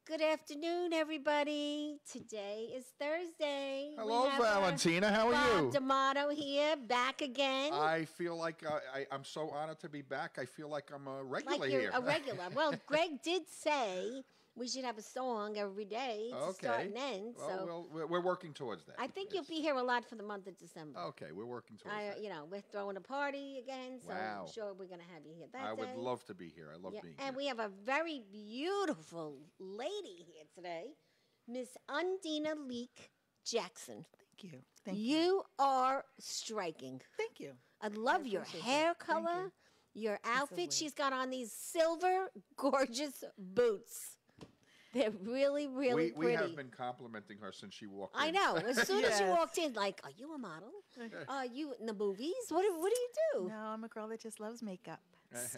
Good afternoon, everybody. Today is Thursday. Hello, Valentina. How are Bob you? D'Amato here, back again. I feel like I'm so honored to be back. I feel like I'm a regular like you're here. a regular. Well, Greg did say we should have a song every day to start and end. Well, we're working towards that. I think you'll be here a lot for the month of December. Okay, we're working towards that. You know, we're throwing a party again, so Wow. I'm sure we're going to have you here that I day. would love to be here. I love being here. And we have a very beautiful lady here today, Miss Undina Leak Jackson. Thank you. Thank you. You are striking. Thank you. I love your appreciate hair that. Thank color, your outfit. lovely. She's got on these silver, gorgeous boots. They're really, really we pretty. have been complimenting her since she walked in. I know. As soon as you Yes. walked in, like, are you a model? Are you in the movies? What do you do? No, I'm a girl that just loves makeup.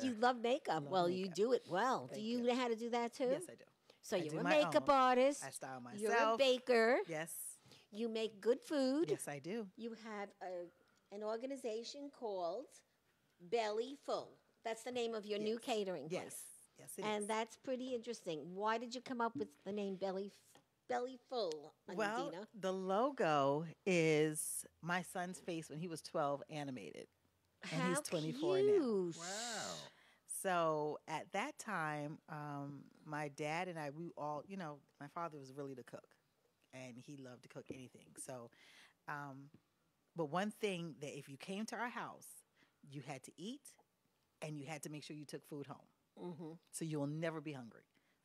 You love makeup. Love Well, you makeup. do it well. Thank do you you. know how to do that too? Yes, I do. So I you're do a my makeup own. artist. I style myself. You're a baker. Yes. You make good food. Yes, I do. You have an organization called Belly Full. That's the name of your new catering Yes. place. Yes, it And is. that's pretty interesting. Why did you come up with the name Belly Full, Well, Undina? the logo is my son's face when he was 12 animated. And How he's 24 now. cute. Wow. So at that time, my dad and I, we all, my father was really the cook, and he loved to cook anything. So, but one thing that if you came to our house, you had to eat, and you had to make sure you took food home. Mm-hmm. So you will never be hungry.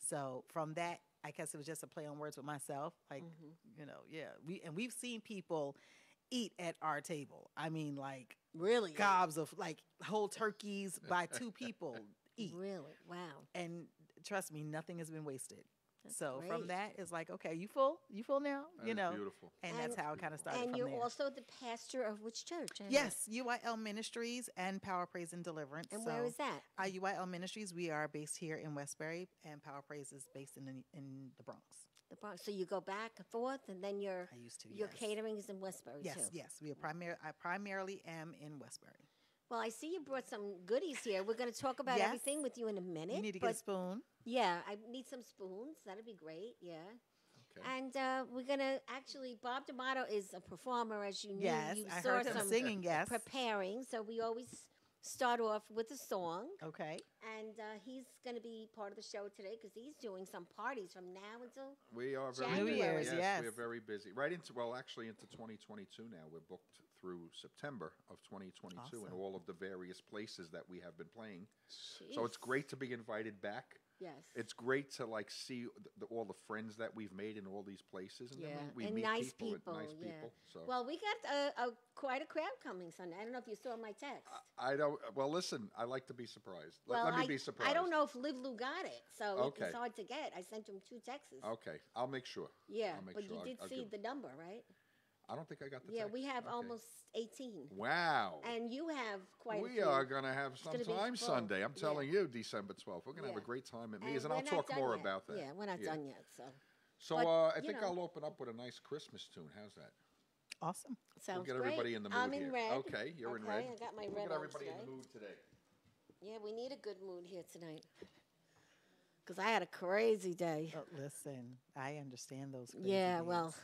So from that, I guess it was just a play on words with myself. Like, we've seen people eat at our table. I mean, like Really? gobs of like whole turkeys by two people eat. Really? Wow. And trust me, nothing has been wasted. So great. from that, it's like, okay, you full? You full now? That is beautiful. And that's how it kind of started And from you're there. also the pastor of which church? I know. Yes, UIL Ministries and Power Praise and Deliverance. And where is that? UIL Ministries, we are based here in Westbury, and Power Praise is based in the Bronx. The Bronx. So you go back and forth, and then your I used to, your yes. catering is in Westbury Yes, too. yes. I primarily am in Westbury. Well, I see you brought some goodies here. We're going to talk about Yes. everything with you in a minute. You need to but get a spoon. yeah, I need some spoons. That'd be great. Yeah. Okay. And we're gonna actually. Bob D'Amato is a performer, as you knew. Yes, You I saw heard him some singing, yes. preparing. So we always start off with a song, Okay. and he's going to be part of the show today because he's doing some parties from now until. We are very New busy. Year's, yes. We are very busy. Actually into 2022 now. We're booked through September of 2022 in Awesome. all of the various places that we have been playing. So it's Jeez. great to be invited back. Yes. It's great to like see all the friends that we've made in all these places, and Yeah, then we and meet nice people, people. and nice Yeah. people. So Well, we got quite a crowd coming Sunday. I don't know if you saw my text. I don't. Well, listen, I like to be surprised. well, Let me I, be surprised. I don't know if Liv Lou got it, so Okay. it's hard to get. I sent him 2 texts. Okay, I'll make sure. Yeah, I'll make but sure. you did I'll see give- the number, right? I don't think I got the. Yeah, text. we have Okay. almost 18. Wow. And you have quite a We few. are going to have some gonna be time full. Sunday. I'm Yeah. telling you, December 12th. We're going to have Yeah. a great time at And Mia's, and we're I'll not talk done more yet. about that. Yeah, we're not done yet, so. So But, I you think know. I'll open up with a nice Christmas tune. How's that? Awesome. Sounds We'll get great. everybody in the mood I'm in here. red. Okay, you're in Okay, red. I got my We'll red get on everybody in today. the mood today. Yeah, we need a good mood here tonight. Because I had a crazy day. But listen, I understand those. Yeah, crazy well, days.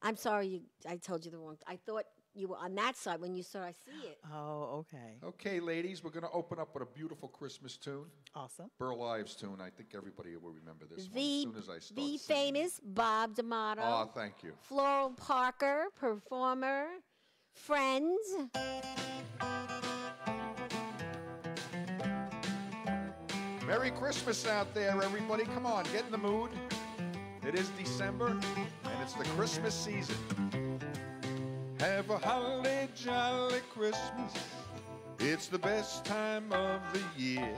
I'm sorry I told you the wrong. I thought you were on that side when you saw I see it. Oh, okay. Okay, ladies, we're going to open up with a beautiful Christmas tune. Awesome. Burl Ives tune. I think everybody will remember this one The as soon as I start the singing. famous Bob D'Amato. Oh, thank you. Floral Parker, performer, friends. Merry Christmas out there, everybody. Come on, get in the mood. It is December, and it's the Christmas season. Have a holly jolly Christmas. It's the best time of the year.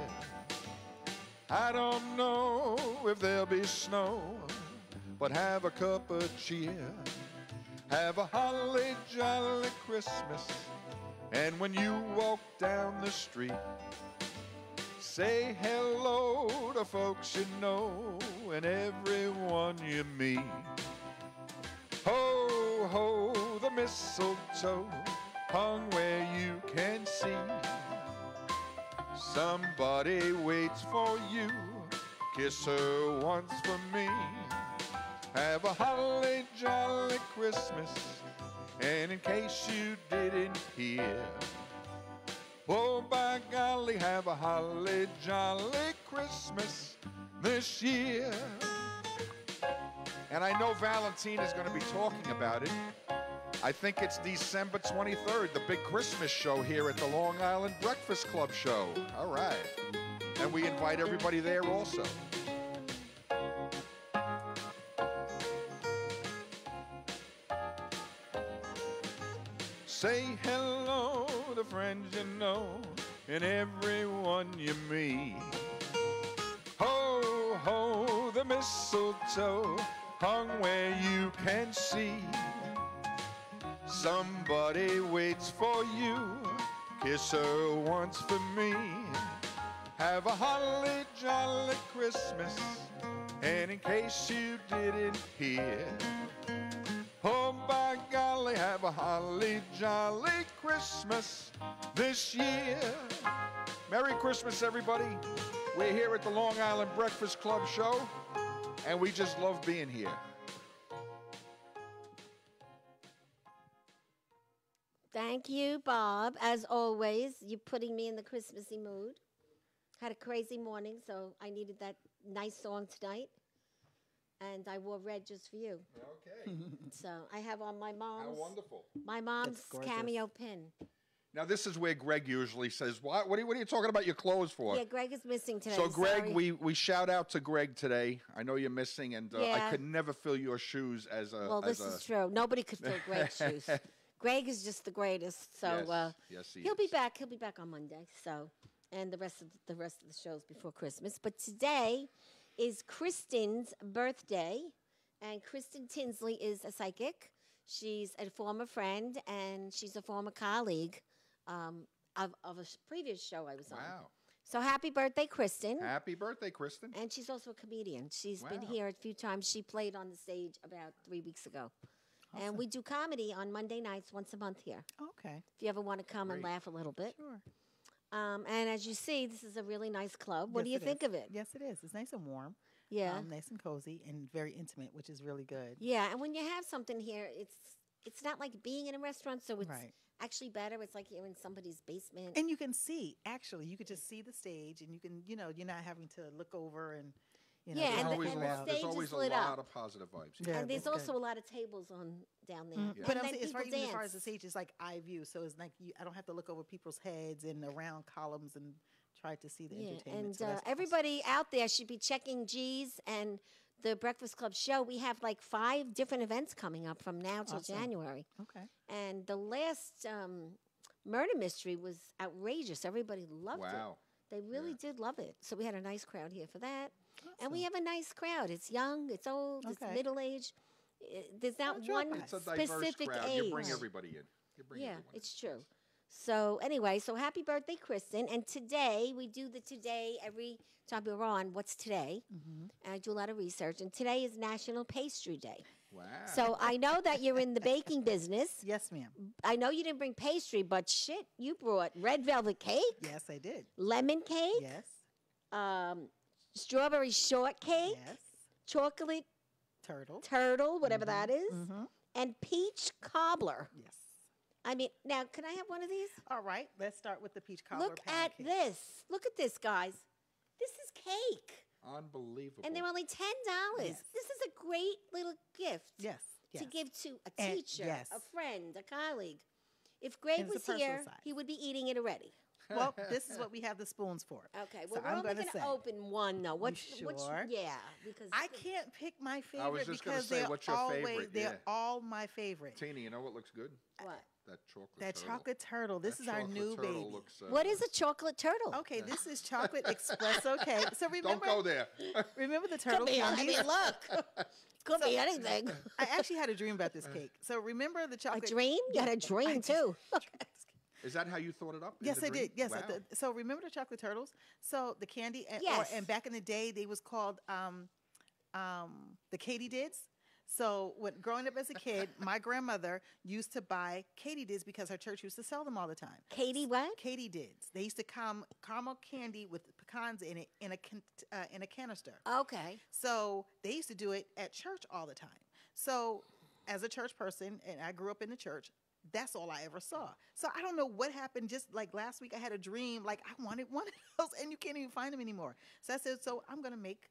I don't know if there'll be snow, but have a cup of cheer. Have a holly jolly Christmas. And when you walk down the street, say hello to folks you know and everyone you meet. Ho, ho, the mistletoe hung where you can see. Somebody waits for you. Kiss her once for me. Have a holly jolly Christmas. And in case you didn't hear, oh, by golly, have a holly jolly Christmas this year. And I know Valentina's going to be talking about it. I think it's December 23rd, the big Christmas show here at the Long Island Breakfast Club show. All right. And we invite everybody there also. Say hello to friends you know and everyone you meet. Ho, ho, the mistletoe hung where you can see. Somebody waits for you. Kiss her once for me. Have a holly jolly Christmas. And in case you didn't hear, oh, by golly, have a holly jolly Christmas this year. Merry Christmas, everybody. We're here at the Long Island Breakfast Club show, and we just love being here. Thank you, Bob. As always, you're putting me in the Christmassy mood. Had a crazy morning, so I needed that nice song tonight. And I wore red just for you. Okay. So I have on my mom's. How wonderful. My mom's That's gorgeous. cameo pin. Now, this is where Greg usually says, what are you talking about your clothes for? Yeah, Greg is missing today. So, Greg, sorry. we shout out to Greg today. I know you're missing, and I Yeah. could never fill your shoes as a... Well, this is true. Nobody could fill Greg's shoes. Greg is just the greatest. So yes, he'll be back. He'll be back on Monday. So, and the rest of the shows before Christmas. But today is Kristen's birthday, and Kristen Tinsley is a psychic. She's a former friend, and she's a former colleague of a previous show I was on. Wow. So happy birthday, Kristen. Happy birthday, Kristen. And she's also a comedian. She's been Wow. here a few times. She played on the stage about 3 weeks ago. Awesome. And we do comedy on Monday nights once a month here. Okay. If you ever want to come and Great. laugh a little bit. Sure. And as you see, this is a really nice club. What do you Yes, it think is. of it? Yes, it is. It's nice and warm. Yeah. Nice and cozy and very intimate, which is really good. Yeah, and when you have something here, it's not like being in a restaurant, so it's Right. actually better. It's like you're in somebody's basement. And you can see, actually, you could just see the stage, and you can, you're not having to look over and, Yeah, There's and the- always, and a the lot, there's stage is always a lit lot up. of positive vibes. Yeah, and there's that's also good. a lot of tables on down there. Mm, Yeah. But And I'm then saying, as far, people even as far as the dance. stage, it's like eye view, so it's like I don't have to look over people's heads and around columns and try to see the Yeah, entertainment. and so that's awesome. everybody out there should be checking G's and the Breakfast Club show. We have like 5 different events coming up from now till Awesome. January. Okay. And the last murder mystery was outrageous. Everybody loved it. Wow. They really did love it. So we had a nice crowd here for that. And we Awesome. have a nice crowd. It's young, it's old, it's Okay. middle age. There's not Not one bad. It's a diverse specific crowd. age. You bring everybody in. You bring Yeah, everyone in. it's true. So anyway, so happy birthday, Kristen. And today, we do the today every time we're on, what's today? Mhm. And I do a lot of research. And today is National Pastry Day. Wow. So I know that you're in the baking business. Yes, ma'am. I know you didn't bring pastry, but shit, you brought red velvet cake, Yes, I did. lemon cake, Yes. strawberry shortcake, Yes. chocolate Turtle. turtle, whatever that is, Mm-hmm. and peach cobbler. Yes. I mean, now, can I have one of these? All right. Let's start with the peach cobbler. Look pound at cake. this. Look at this, guys. This is cake. Unbelievable. And they're only $10. Yes. This is a great little gift Yes. to Yes. give to a And- teacher, yes. a friend, a colleague. If Greg And it's a was personal here, size. he would be eating it already. Well, this is what we have the spoons for. Okay, So well, we're I'm only gonna going to say- open one, though. What's, sure? yeah, because I can't pick my favorite was just gonna because say, they're what's your always favorite? they're Yeah. all my favorite. Tina, you know what looks good? What? That chocolate That turtle. chocolate turtle. This That is our chocolate new turtle baby. Looks, What is a chocolate turtle? Okay, this is chocolate espresso cake. So Don't remember, go there. remember the turtle Could be, I candies? mean, look. Could be anything. I actually had a dream about this cake. So remember the A chocolate dream? You had a dream, too. Is that how you thought it up? in Yes, the I dream? did. Yes, Wow. so remember the chocolate turtles? So the candy, Yes. and back in the day, they was called the Katydids. So when growing up as a kid, my grandmother used to buy katydids because her church used to sell them all the time. Katie, what? Katydids. They used to come caramel candy with pecans in it in a canister. Okay. So they used to do it at church all the time. So as a church person, and I grew up in the church, that's all I ever saw. So I don't know what happened. Just like last week, I had a dream like I wanted one of those, and you can't even find them anymore. So I said, so I'm going to make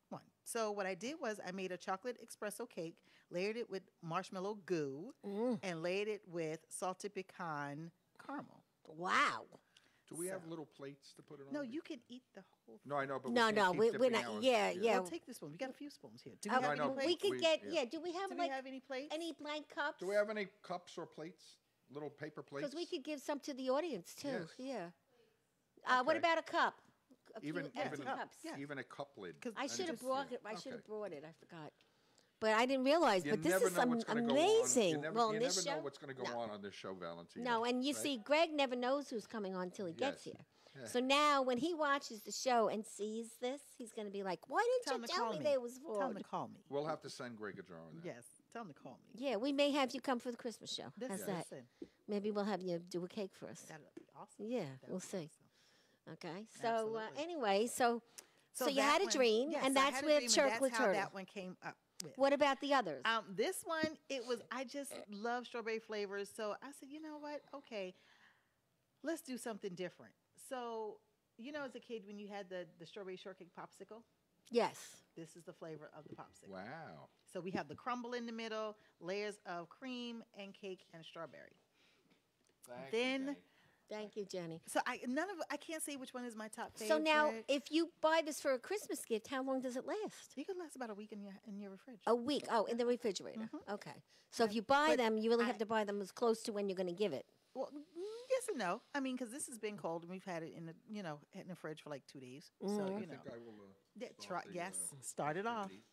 one. So what I did was I made a chocolate espresso cake, layered it with marshmallow goo, and layered it with salted pecan caramel. Wow. Do we have little plates to put it on? No, you can eat the whole thing. No, I know, but No, we no, can't keep we're dipping not. ours. Yeah. Well, take this one. We got a few spoons here. Do we Oh, have I any know. plates? we could We- get. yeah. Yeah. Do we have Do like we have any plates? any blank cups? Do we have any cups or plates? Little paper plates? Because we could give some to the audience too. Yes. Yeah. What Okay. about a cup? A few even empty even cups. Yeah. even a cup lid. 'Cause I should have just- brought yeah. it. I should have Okay. brought it. I forgot. But I didn't realize. You But this never is know some what's gonna amazing. Go on. You never, well, you in this never show, know what's going to go no. on this show, Valentina. No, and you right? see, Greg never knows who's coming on till he gets Yes. here. Yeah. So now, when he watches the show and sees this, he's going to be like, "Why Tell him didn't to you tell call me me. there was Tell him food?" to call me. We'll have to send Greg a jar of that. Yes. Tell him to call me. Yeah, we may have you come for the Christmas show. Listen, How's that? listen. Maybe we'll have you do a cake for us. That'll be awesome. Yeah, That'll we'll be see. awesome. Okay. So Absolutely. anyway, so you that had a one- dream, yes, and I that's had a with dream, and Chocolate that's how Turtle. that one came up with. What about the others? This one, I just love strawberry flavors. So I said, you know what? Okay, let's do something different. So, as a kid, when you had the strawberry shortcake popsicle, Yes. this is the flavor of the popsicle. Wow. So we have the crumble in the middle, layers of cream and cake and strawberry. Thank Then- you, Jenny. Thank you, Jenny. So I can't say which one is my top favorite. So now, if you buy this for a Christmas gift, how long does it last? it could last about a week in your fridge. A week. Oh, in the refrigerator. Okay. So if you buy But them, you really have I- to buy them as close to when you're going to give it. Well, yes and no. I mean, because this has been cold and we've had it in the fridge for like 2 days. So I you think know, I will. yeah, start the, yes, start it off. activity.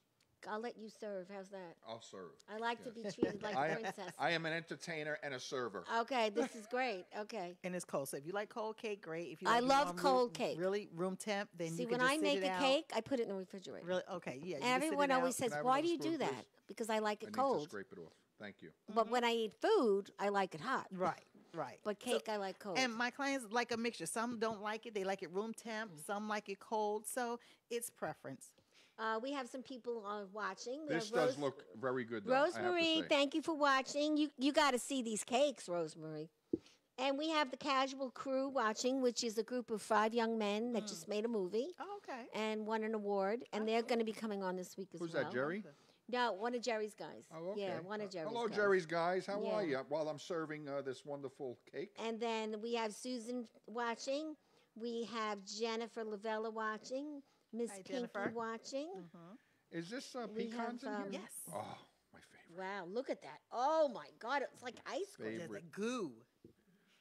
I'll let you serve. How's that? I'll serve. I like to Yes. be treated like I a am, princess. I am an entertainer and a server. Okay, this is great. Okay. And it's cold. So if you like cold cake, great. If you I like it love on cold cake. really room temp, then See, you can when just I sit make it a out. cake, I put it in the refrigerator. Really, okay, yeah. you can sit Everyone it always out. says, Can I have "Why another do you do spoon, that?" please? Because I like I it need to cold. scrape it off. Thank you. But when I eat food, I like it hot. Right, right. But So- cake, I like cold. And my clients like a mixture. Some don't like it; they like it room temp. Some like it cold. So it's preference. We have some people watching. We This have does look very good, though, I have to Rosemary, say. thank you for watching. You got to see these cakes, Rosemary. And we have the Casual Crew watching, which is a group of 5 young men that just made a movie Oh, okay. and won an award. And they're going to be coming on this week as Who's well. that, Jerry? No, one of Jerry's guys. Oh, okay. Yeah, one of Jerry's Hello, guys. Jerry's guys. How are Yeah. you? While I'm serving this wonderful cake. And then we have Susan watching. We have Jennifer Lavella watching. Miss Hi, Pinky Jennifer. watching. Is this We pecans have, in here? Yes. Oh, my favorite. Wow, look at that. Oh my God, it's like ice cream. There's a Favorite. goo.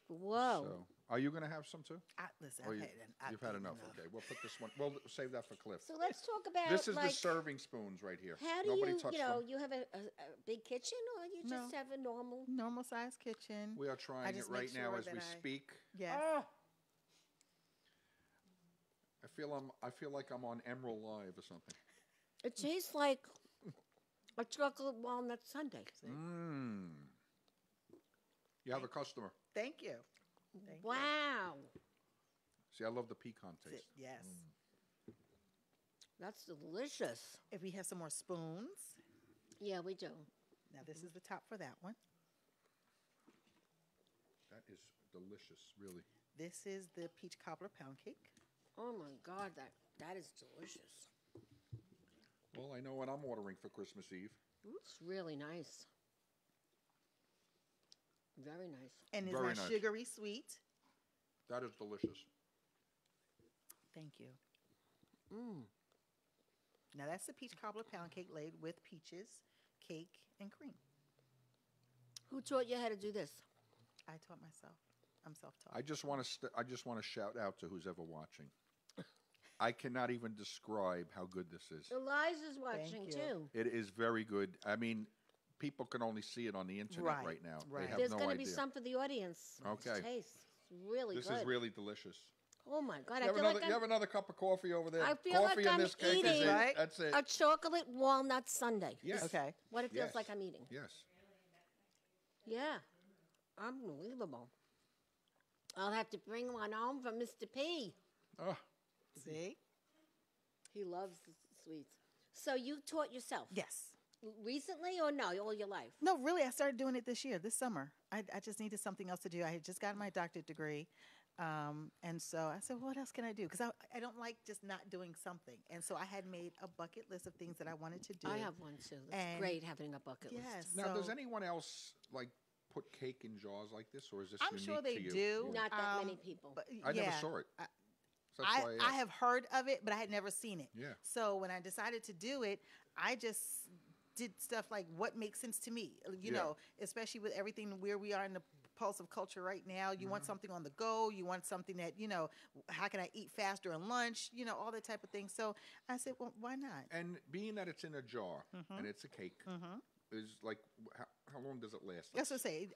Whoa. So, are you going to have some too? Listen, Or I've you, I've you've had eaten enough. Okay, we'll put this one. We'll save that for Cliff. So let's talk about This is like, the serving spoons right here. how do Nobody you, touched you know, them. you have a big kitchen or you No. just have a normal? Normal size kitchen. We are trying it just make right now sure as we that I- speak. Yes. I feel like I'm on Emerald Live or something. It tastes like a chocolate walnut sundae. Mmm. You have a customer. Thank you. Thank you. Wow, See, I love the pecan taste. Yes. that's delicious. If we have some more spoons. Yeah, we do. Now this is the top for that one. That is delicious, really. This is the peach cobbler pound cake. Oh my God, that is delicious. Well, I know what I'm ordering for Christmas Eve. It's really nice. Very nice. And it's Very not nice. sugary sweet. That is delicious. Thank you. Mm. Now that's the peach cobbler pound cake laid with peaches, cake, and cream. Who taught you how to do this? I taught myself. I'm self-taught. I just want to shout out to who's ever watching. I cannot even describe how good this is. Eliza's watching you. too. It is very good. I mean, people can only see it on the internet Right, now. right. They have There's no going to idea. be some for the audience. Okay. Taste. It's really This good. is really delicious. Oh my God! You I have, feel another, like you have another cup of coffee over there. I feel Coffee like and I'm this cake is eating it. Right? That's it. a chocolate walnut sundae. Yes. Okay. What it feels Yes. like I'm eating. Yes. Yeah, unbelievable. I'll have to bring one home for Mr. P. Oh, See? He loves the sweets. So you taught yourself Yes. recently or no, all your life? No, really, I started doing it this year, this summer. I just needed something else to do. I had just gotten my doctorate degree. And so I said, what else can I do? Because I don't like just not doing something. And so I had made a bucket list of things that I wanted to do. I have one too. It's And- great having a bucket Yes. list. now does so- anyone else like put cake in jars like this, or is this I'm unique sure they to you? do. Yeah. Not that many people. But, I never yeah, saw it. I- So that's why I asked. have heard of it, but I had never seen it. Yeah. So when I decided to do it, I just did stuff like what makes sense to me. You Yeah. know, especially with everything where we are in the pulse of culture right now. You want something on the go. You want something that, how can I eat fast during lunch? All that type of thing. So I said, well, why not? And being that it's in a jar Mm-hmm. and it's a cake, is like how long does it last? That's what I say.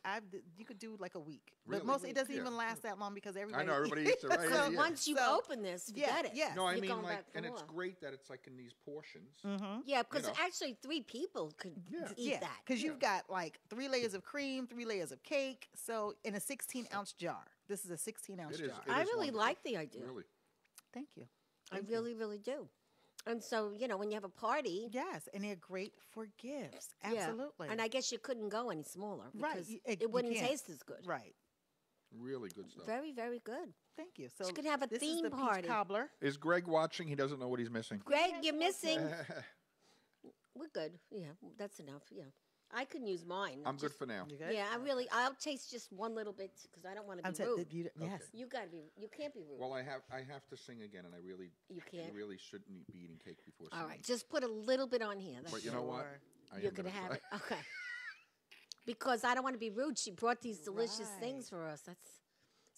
You could do like a week, Really? but mostly it doesn't Yeah. even last that long because everybody. I know everybody eats it right. So yeah. once you So- open this, Yeah, forget it. yes. No, I You're mean going like, back for and it's more. great that it's like in these portions. Yeah, because know. actually 3 people could eat that. because you've got like 3 layers of cream, 3 layers of cake. So in a 16-ounce jar. This is a 16-ounce It is. jar. It I is really wonderful. like the idea. Really. Thank you. I Thank you. really, really do. And so, when you have a party, Yes, and they're great for gifts. yeah. Absolutely. And I guess you couldn't go any smaller Right, because you- it you wouldn't can't. taste as good. Right. Really good stuff. Very, very good. Thank you. So You could have a this theme is the party. peach cobbler. Is Greg watching? He doesn't know what he's missing. Greg, you're missing. We're good. Yeah, that's enough. Yeah. I can use mine. I'm good Just- for now. You good? Yeah, I'll taste just one little bit because I don't want to I'm be saying rude. that you, yes. You can't be rude. Well, I have to sing again, and I really can't? really shouldn't be eating cake before All singing. right, just put a little bit on here. But That's you know what? Sure. I You're am gonna gonna have try. it. Okay. Because I don't want to be rude. She brought these delicious things Right. for us.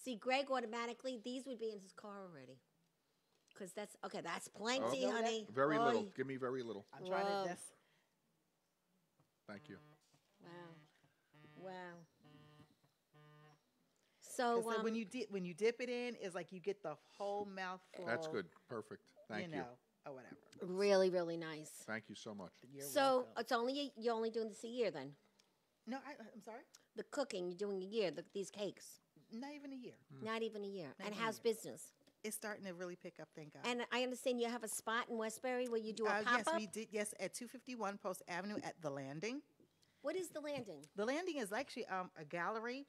See, Greg automatically, these would be in his car already. Because that's plenty, Oh. honey. Very little. Oy. Give me very little. I'm trying Love. to. That's, Thank you. Wow. So, 'cause when you dip it in, it's like you get the whole mouthful. That's good. Perfect. Thank you. Or whatever. really, really nice. Thank you so much. You're So welcome. you're only doing this a year then? No, I'm sorry. The cooking, you're doing a year, these cakes. Not even a year. Not even a year. Not And even a how's year. business? It's starting to really pick up. Thank God. And I understand you have a spot in Westbury where you do a Yes, pop-up? we did. Yes, at 251 Post Avenue at the Landing. What is the landing? The Landing is actually a gallery.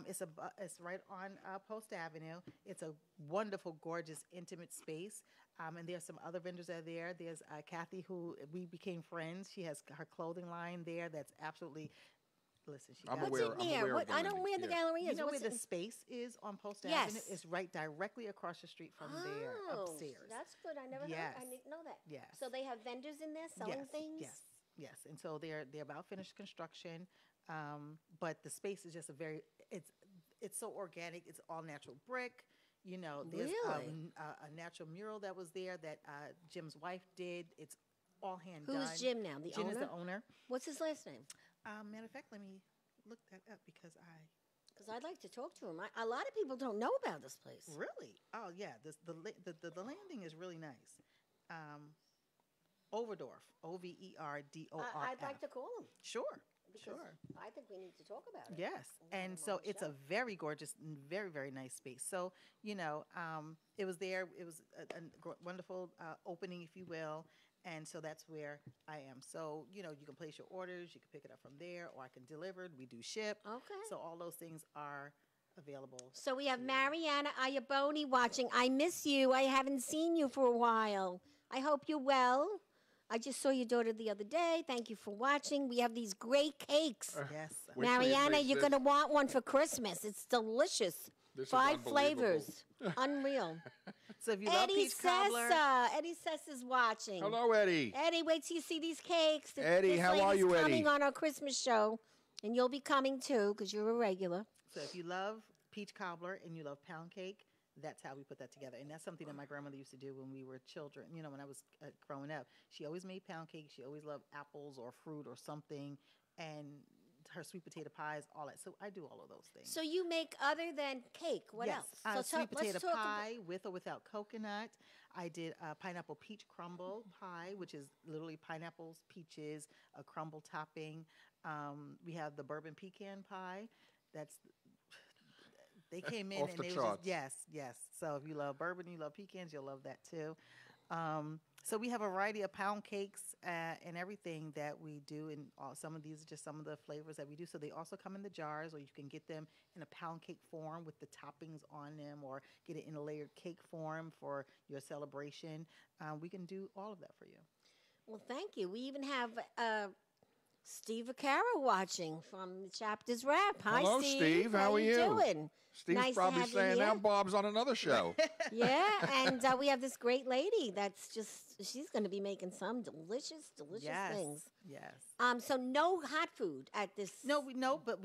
It's right on Post Avenue. It's a wonderful, gorgeous, intimate space. And there's some other vendors that are there. There's Kathy, who we became friends. She has her clothing line there. That's absolutely. Listen, she I'm got aware- What's I'm in there? aware of the I don't know where landing, the yeah. gallery is. You know where What's the in- space is on Post Yes. Avenue? It's right directly across the street from there, upstairs. That's good. I never heard. Yes. I didn't know that. Yes. So they have vendors in there selling yes, things. Yes. And so they're about finished construction, but the space is just it's so organic. It's all natural brick. There's Really? a natural mural that was there that Jim's wife did. It's all hand Who done. is Jim now? The Jim owner. is the owner. What's his last name? Matter of fact, let me look that up because Because I'd like to talk to him. A lot of people don't know about this place. really. Oh yeah, the landing is really nice. Overdorf, Overdorf. I'd like to call him. Sure. Because Sure. I think we need to talk about it. Yes, and him so on the it's show. a very gorgeous, very very nice space. So it was there. It was a wonderful opening, if you will, and so that's where I am. So you can place your orders. You can pick it up from there, or I can deliver it. We do ship. Okay. So all those things are available. So we have Mariana Ayaboni watching. I miss you. I haven't seen you for a while. I hope you're well. I just saw your daughter the other day. Thank you for watching. We have these great cakes. Yes. Wait till you Mariana, taste you're this. going to want one for Christmas. It's delicious. This is 5 unbelievable. flavors. Unreal. So if you love Eddie peach cobbler, Sessa. Eddie Sessa's watching. Hello, Eddie. Eddie, wait till you see these cakes. Eddie, This how are lady's you, coming Eddie? on our Christmas show, and you'll be coming too because you're a regular. so if you love peach cobbler and you love pound cake, that's how we put that together. And that's something that my grandmother used to do when we were children. When I was growing up, she always made pound cake. She always loved apples or fruit or something. And her sweet potato pies, all that. So I do all of those things. So you make other than cake. What yes, else? So sweet potato let's talk pie with or without coconut. I did a pineapple peach crumble pie, which is literally pineapples, peaches, a crumble topping. We have the bourbon pecan pie. That's they came in Off and the they were charts. just yes. So if you love bourbon, you love pecans, you'll love that too. So we have a variety of pound cakes and everything that we do, and some of these are just some of the flavors that we do. So they also come in the jars, or you can get them in a pound cake form with the toppings on them, or get it in a layered cake form for your celebration. We can do all of that for you. Well, thank you. We even have Steve Vaccaro watching from the Chapters Rap. Hi, Hello, Steve. How are you? doing? Steve's Nice to probably have you saying here. now Bob's on another show. Yeah, and we have this great lady that's she's going to be making some delicious Yes, things. yes. So no hot food at this. But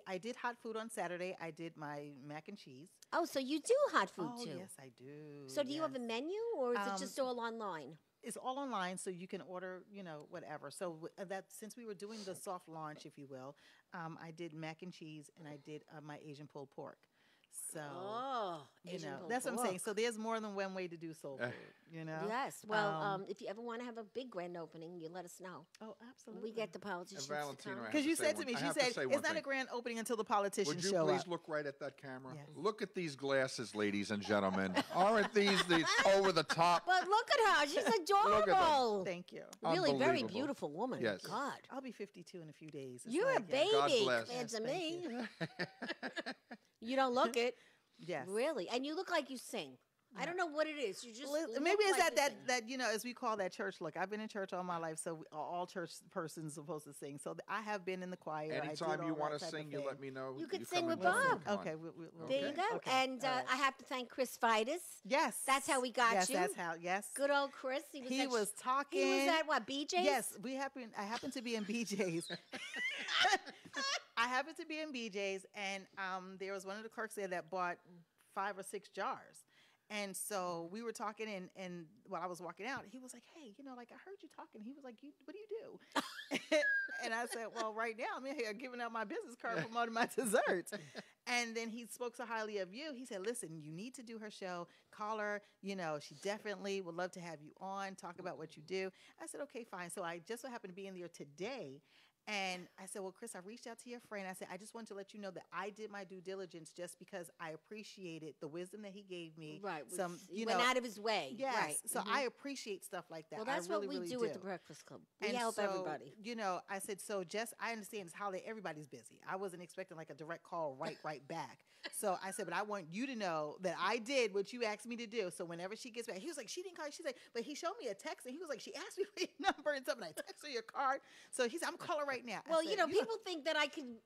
I did hot food on Saturday. I did my mac and cheese. Oh, so you do hot food Oh, too? yes, I do. So do you have a yes. menu, or is it just all online? It's all online, so you can order, whatever. So that since we were doing the soft launch, if you will, I did mac and cheese and I did my Asian pulled pork. So Asian pulled that's what I'm saying. pork. So there's more than one way to do soul food. Yes. Well, if you ever want to have a big grand opening, you let us know. Oh, absolutely. We get the politicians to Valentino, come. I have Because you say said to one- me, I she have to said say one it's not thing. a grand opening until the politicians Would you show please up. look right at that camera? Yes. Look at these glasses, ladies and gentlemen. Aren't these the over the top? But look at her; she's at them. adorable. Thank you. Really, very Unbelievable. beautiful woman. Yes. God, I'll be 52 in a few days. It's you're a like, baby God bless. compared to Yes, me. thank You don't look it, Yes. really, and you look like you sing. I don't know what it is. You just Well, look maybe it's like you sing. that as we call that church look. I've been in church all my life, so all church persons supposed to sing. So I have been in the choir. I Anytime did you all want that to type of sing, you thing. let me know. You could come sing and with listen. Bob. Come on. Okay, There you okay, go. okay, And all right. I have to thank Chris Fidus. Yes, That's how we got yes, you. That's how. Yes, Good old Chris. He was talking. He was at what, BJ's? Yes, I happened to be in BJ's. I happened to be in BJ's, and there was one of the clerks there that bought 5 or 6 jars. And so we were talking, and while I was walking out, he was like, "Hey, I heard you talking." He was like, "What do you do?" And I said, "Well, right now I'm in here giving out my business card, promoting my desserts." And then he spoke so highly of you. He said, "Listen, you need to do her show. Call her. She definitely would love to have you on, talk about what you do." I said, "Okay, fine." So I just so happened to be in there today. And I said, "Well, Chris, I reached out to your friend. I said, I just wanted to let you know that I did my due diligence just because I appreciated the wisdom that he gave me." Right. Some, He went out of his way. Yes. Right. So I appreciate stuff like that. Well, that's I really, what we really do at the Breakfast Club. We And help so, everybody. I said, I understand it's holiday. Everybody's busy. I wasn't expecting like a direct call right back. So I said, but I want you to know that I did what you asked me to do. So whenever she gets back, he was like, she didn't call you. She's like, but he showed me a text, and he was like, she asked me for your number and something. I texted her your card. So he said, I'm calling right now. I Well, said, people think that I can,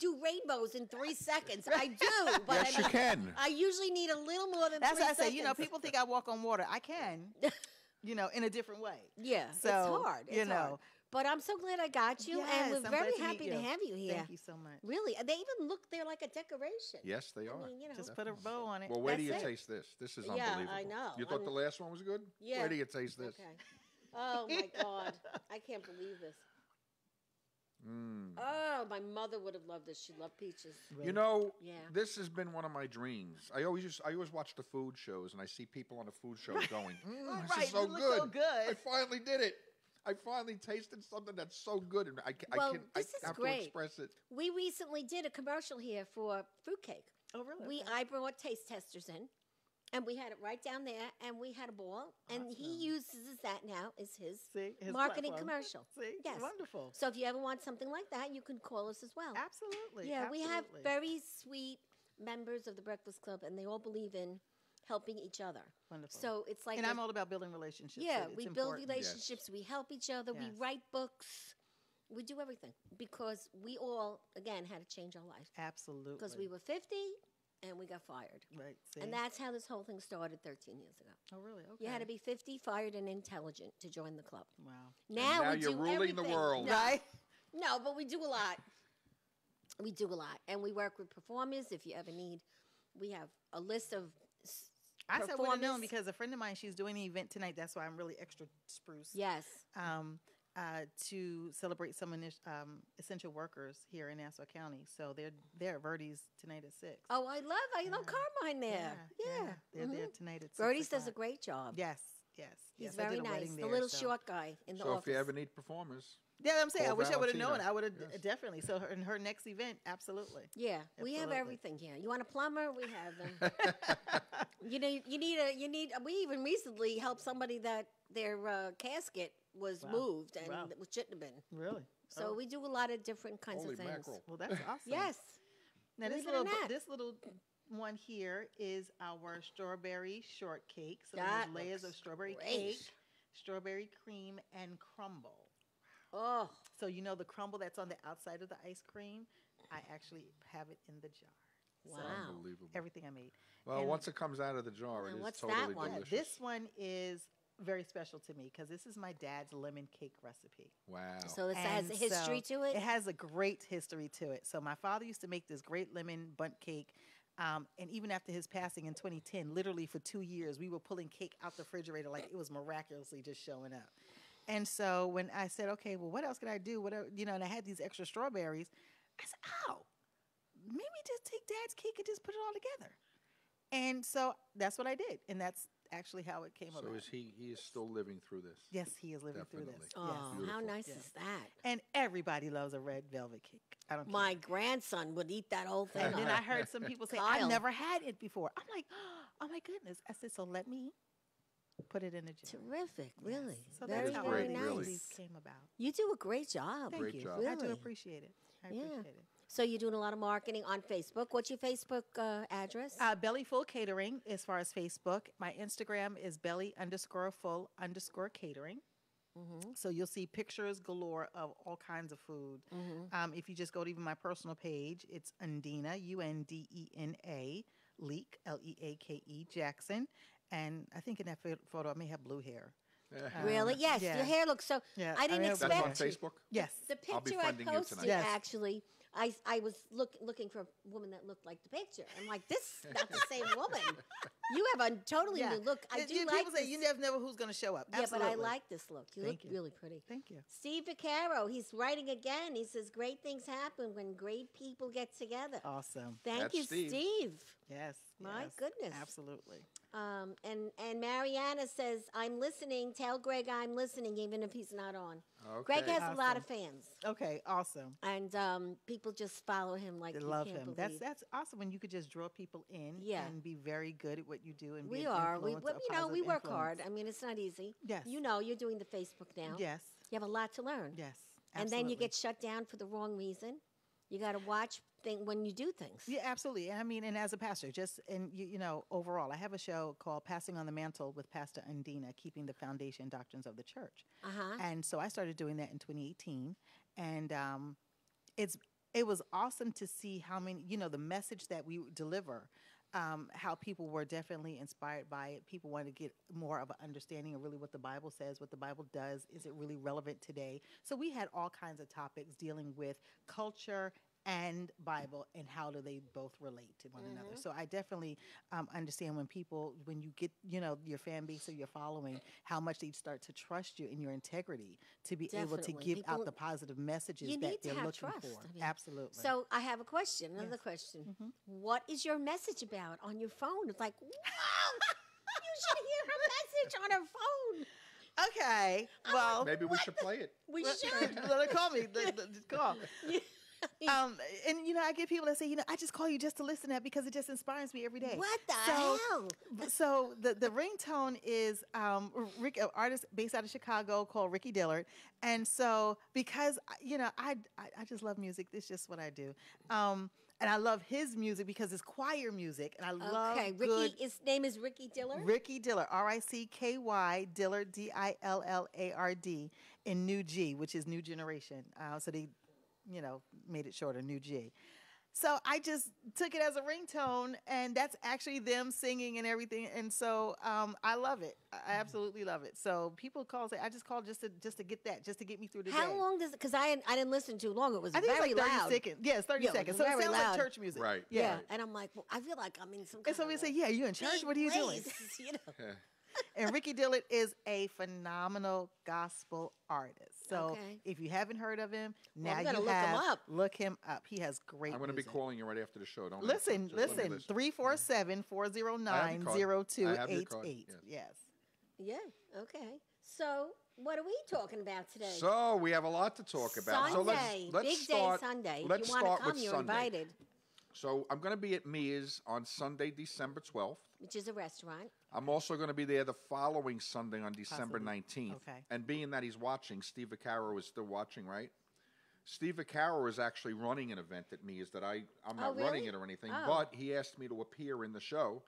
do rainbows in 3 seconds. I do, but Yes, you can. I usually need a little more than That's 3 why I seconds. say, people think I walk on water. I can, in a different way. Yeah, So, it's hard. It's hard. But I'm so glad I got you, and Yes, we're I'm very glad to meet happy to you. have you here. Thank you so much. Really, they even look there like a decoration. Yes, they are. I mean, Just put a bow on it. Well, where do you That's it. taste this? This is Yeah, unbelievable. I know. You thought the last one was good? Yeah. Where do you taste this? Okay. Oh my God, I can't believe this. Oh, my mother would have loved this. She loved peaches. You Yeah. this has been one of my dreams. I always watch the food shows, and I see people on the food shows going, "This Right, is so it looks good. so good." I finally did it. I finally tasted something that's so good, and I Well, can this is have great. to express it. We recently did a commercial here for fruitcake. Oh, really? I brought taste testers in, and we had it right down there, and we had a ball, and he uses that now as his See, his marketing platform. commercial. See, Yes. wonderful. So if you ever want something like that, you can call us as well. Absolutely. Yeah, we have absolutely. very sweet members of the Breakfast Club, and they all believe in helping each other. Wonderful. So it's like And I'm all about building relationships. yeah, It's we build important. relationships, we help each other, we Yes. write books, we do everything because we all again had to change our life Absolutely. because we were 50 and we got fired. Right. See? And that's how this whole thing started 13 years ago. Oh, really? Okay. You had to be 50, fired, and intelligent to join the club. Wow. Now, now we you're do ruling the everything. world. No, Right? no, but we do a lot. We do a lot, and we work with performers. If you ever need, we have a list of I said would have known performers. because a friend of mine, she's doing an event tonight. That's why I'm really extra spruce. Yes. to celebrate some essential workers here in Nassau County. So they're at Verdi's tonight at 6. Oh, I love Carmine there. Yeah. They're there tonight at 6. Verdi's does a great job. Yes. He's I very did a nice. wedding The there, little so. short guy in the So office. if you ever need performers, Yeah, I'm saying, I Call wish I would have known. Valentina. I would have Yes. definitely. So in her next event, absolutely. Yeah, we have Absolutely. everything here. You want a plumber? We have them. you need. We even recently helped somebody that their casket was Wow. moved and Wow. it shouldn't have been. Really? So Oh. we do a lot of different kinds holy of things. mackerel. Well, that's awesome. Yes. Now Believe it or not. this little one here is our strawberry shortcake. So That there's layers of looks strawberry great. cake, strawberry cream, and crumble. Oh, So you know the crumble that's on the outside of the ice cream, I actually have it in the jar. wow. Unbelievable. Everything I made. Well, And- once it comes out of the jar, And it is what's that totally one? Yeah, delicious. this one is very special to me because this is my dad's lemon cake recipe. Wow. So this has a And history so to it. It has a great history to it. So my father used to make this great lemon bundt cake. And even after his passing in 2010, literally for 2 years, we were pulling cake out the refrigerator like it was miraculously just showing up. And so when I said, okay, well, what else could I do? Whatever, and I had these extra strawberries, I said, oh, maybe just take Dad's cake and just put it all together. And so that's what I did. And that's actually how it came So about. is he is still living through this? Yes, he is living through Definitely. this. Oh, Yes. how Beautiful. nice Yeah. is that? And everybody loves a red velvet cake. I don't care. My grandson would eat that whole thing. And then up. I heard some people say, Kyle. I've never had it before. I'm like, oh my goodness. I said, so let me put it in a jar. Terrific, really. Yes. So Very, that's how very great, nice. all really. these came about. You do a great job. Thank Great you. job. I do Really. appreciate it. I Yeah. appreciate it. So you're doing a lot of marketing on Facebook. What's your Facebook address? Belly Full Catering as far as Facebook. My Instagram is belly_full_catering. So you'll see pictures galore of all kinds of food. If you just go to even my personal page, it's Undena, Undena, Leak, Leake, Jackson. And I think in that photo, I may have blue hair. Really? Yes. yeah. Your hair looks so. Yeah, I didn't mean, That's expect on you- Facebook? Yes. The I'll be picture I funding you posted tonight. Yes. actually. I was looking for a woman that looked like the picture. I'm like, this is not the same woman. You have a totally new look. I do like People say this. you never know who's going to show up. Yeah, but I Absolutely. like this look. You Thank look you. really pretty. Thank you. Steve Vaccaro, he's writing again. He says, great things happen when great people get together. Awesome. Thank That's you, Steve. Steve. Yes. My yes, goodness. Absolutely. And Mariana says, I'm listening. Tell Greg I'm listening, even if he's not on. Greg Okay. has a lot of Awesome. fans. Okay. Awesome. And people just follow him like They you love can't him. believe. That's awesome when you could just draw people in Yeah. and be very good at what you do and be We an are. We, influence, a we positive work influence. hard. I mean, it's not easy. Yes. You know, you're doing the Facebook now. Yes. You have a lot to learn. Yes. And then you absolutely. get shut down for the wrong reason. You got to watch when you do things. Yeah, absolutely. And I mean, and as a pastor, overall, I have a show called Passing on the Mantle with Pastor Undena, Keeping the Foundation Doctrines of the Church. Uh-huh. And so I started doing that in 2018. And it was awesome to see how many, the message that we deliver, how people were definitely inspired by it. People wanted to get more of an understanding of really what the Bible says, what the Bible does. Is it really relevant today? So we had all kinds of topics dealing with culture and Bible and how do they both relate to one another. So I definitely understand when you get, your fan base or your following, how much they start to trust you in your integrity to be able to Definitely. give People- out the positive messages you that need to they're have looking trust. for. I mean, Absolutely. So I have a question, another Yes. question. What is your message about on your phone? It's like, wow, you should hear her message on her phone. okay, well, Maybe we should play it. We should. let her call me. Just call. And I get people that say, I just call you just to listen to that because it just inspires me every day. What the So- hell? So the ringtone is an artist based out of Chicago called Ricky Dillard, and so because I just love music. It's just what I do, and I love his music because it's choir music, and I love Okay, good. his name is Ricky Dillard. Ricky Dillard, Ricky Dillard, Dillard, in New G, which is New Generation. So they, made it shorter, New G. So I just took it as a ringtone, and that's actually them singing and everything. And so I love it. I absolutely love it. So people call and say, I just called just to get that, just to get me through the day. How long does it? Because I didn't listen too long. It was I think very it's like 30 loud. seconds. Yeah, it's 30 Yeah, it was seconds. So it very sounds loud. like church music. Right. Yeah, Yeah. and I'm like, well, I feel like I'm in some. And so kind we of say, a yeah, you in church? big What are you doing? place, And Ricky Dillard is a phenomenal gospel artist. So Okay. if you haven't heard of him, Well, now I'm gonna you look him have. up. Look him up. He has great I'm going to be music. calling you right after the show. Don't Listen, answer. Just let me listen. 347-409-0288. Yes. Yes. Yeah. Okay. So, what are we talking about today? So we have a lot to talk about. Sunday, So let's big start. day Sunday. Let's if you want start to come, with you're Sunday. invited. So I'm going to be at Mia's on Sunday, December 12th. Which is a restaurant. I'm also going to be there the following Sunday on December Possibly. 19th. Okay. And being that he's watching, Steve Vaccaro is still watching, right? Steve Vaccaro is actually running an event at Mia's that I'm not really? running it or anything, Oh. but he asked me to appear in the show.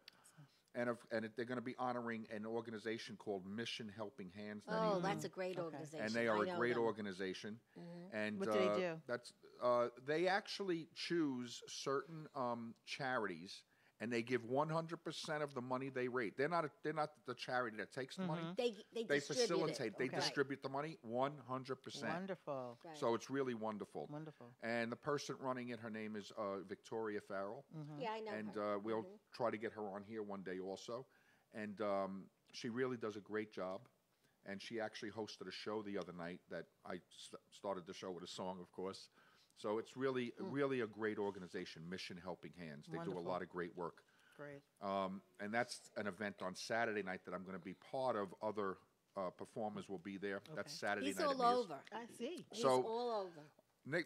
And they're going to be honoring an organization called Mission Helping Hands. that Oh, evening. that's a great Okay. organization. And they I are a know great them. organization. And What do they do? they actually choose certain charities, and they give 100% of the money they raise. They're not the charity that takes the money. They They distribute facilitate. it. They Okay. distribute the money 100%. Wonderful. Right. So it's really wonderful. Wonderful. And the person running it, her name is Victoria Farrell. Yeah, I know And her. we'll try to get her on here one day also. And she really does a great job. And she actually hosted a show the other night that I started the show with a song, of course. So it's really, really a great organization, Mission Helping Hands. They do a Wonderful. lot of great work. Great. And that's an event on Saturday night that I'm going to be part of. Other performers will be there. That's Saturday He's night. at all Mia's. over. I see. He's So- all over.